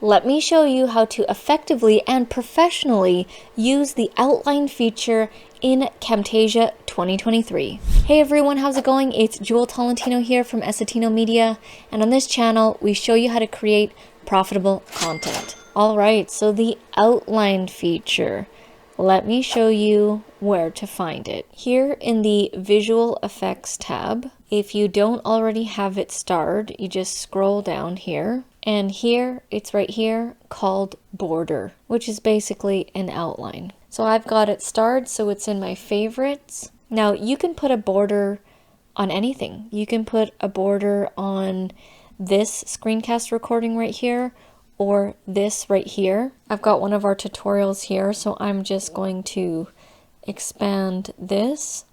Let me show you how to effectively and professionally use the outline feature in Camtasia 2023. Hey everyone, how's it going? It's Jewel Tolentino here from Essetinomedia, and on this channel we show you how to create profitable content. Alright, so the outline feature. Let me show you where to find it. Here in the Visual Effects tab, if you don't already have it starred, you just scroll down here. And here, it's right here, called Border, which is basically an outline. So I've got it starred, so it's in my favorites. Now, you can put a border on anything. You can put a border on this screencast recording right here, or this right here. I've got one of our tutorials here, so I'm just going to expand this.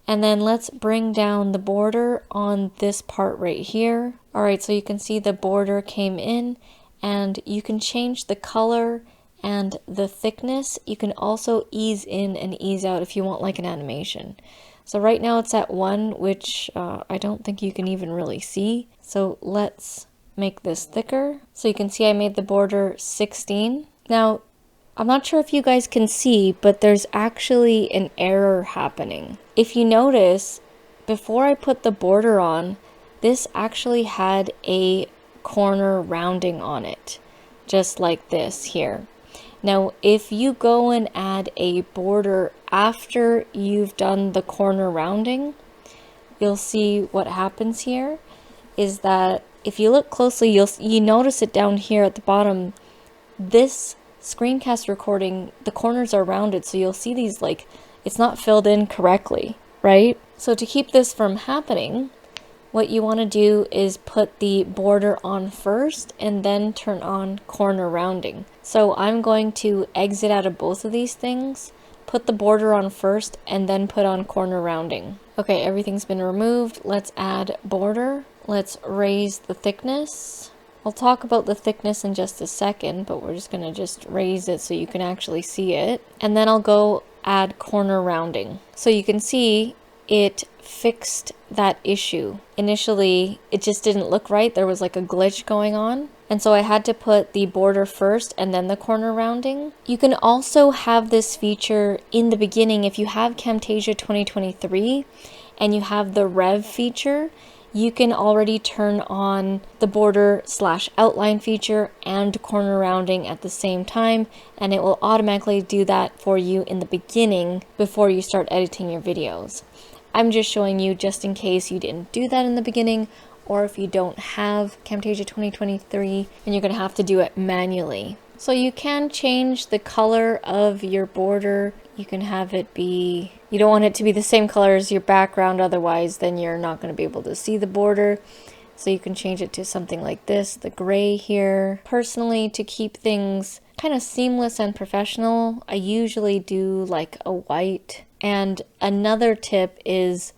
And then let's bring down the border on this part right here. All right, so you can see the border came in, and you can change the color and the thickness. You can also ease in and ease out if you want like an animation. So right now it's at 1, which I don't think you can even really see. So let's make this thicker. So you can see I made the border 16. Now, I'm not sure if you guys can see, but there's actually an error happening. If you notice, before I put the border on, this actually had a corner rounding on it, just like this here. Now, if you go and add a border after you've done the corner rounding, you'll see what happens here is that if you look closely, you notice it down here at the bottom. This screencast recording, the corners are rounded, so you'll see these like it's not filled in correctly, right? So to keep this from happening, what you want to do is put the border on first and then turn on corner rounding. So I'm going to exit out of both of these things, put the border on first, and then put on corner rounding. Okay, everything's been removed. Let's add border. Let's raise the thickness. I'll talk about the thickness in just a second, but we're just going to just raise it so you can actually see it. And then I'll go add corner rounding. So you can see it fixed that issue. Initially, it just didn't look right. There was like a glitch going on. And so I had to put the border first and then the corner rounding. You can also have this feature in the beginning if you have Camtasia 2023 and you have the Rev feature. You can already turn on the border/outline feature and corner rounding at the same time, and it will automatically do that for you in the beginning before you start editing your videos. I'm just showing you just in case you didn't do that in the beginning, or if you don't have Camtasia 2023 and you're going to have to do it manually. So you can change the color of your border. You can have it be, you don't want it to be the same color as your background, otherwise then you're not going to be able to see the border. So you can change it to something like this, the gray here. Personally, to keep things kind of seamless and professional, I usually do like a white. And another tip is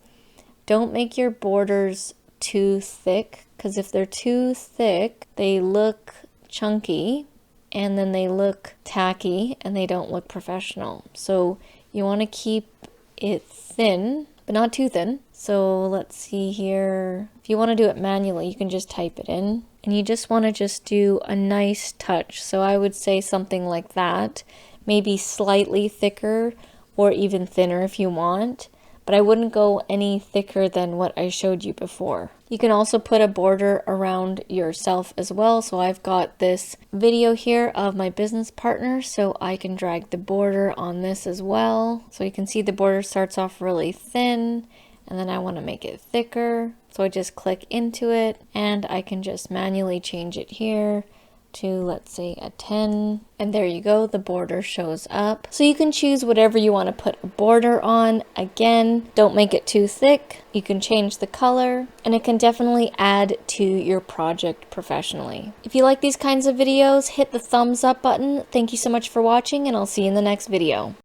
don't make your borders too thick, because if they're too thick, they look chunky. And then they look tacky and they don't look professional. So you want to keep it thin, but not too thin. So let's see here. If you want to do it manually, you can just type it in. And you just want to just do a nice touch. So I would say something like that. Maybe slightly thicker or even thinner if you want. But I wouldn't go any thicker than what I showed you before. You can also put a border around yourself as well. So I've got this video here of my business partner, so I can drag the border on this as well. So you can see the border starts off really thin, and then I want to make it thicker. So I just click into it, and I can just manually change it here to, let's say, a 10, and there you go, the border shows up. So you can choose whatever you want to put a border on. Again, don't make it too thick. You can change the color, and it can definitely add to your project professionally. If you like these kinds of videos, hit the thumbs up button. Thank you so much for watching, and I'll see you in the next video.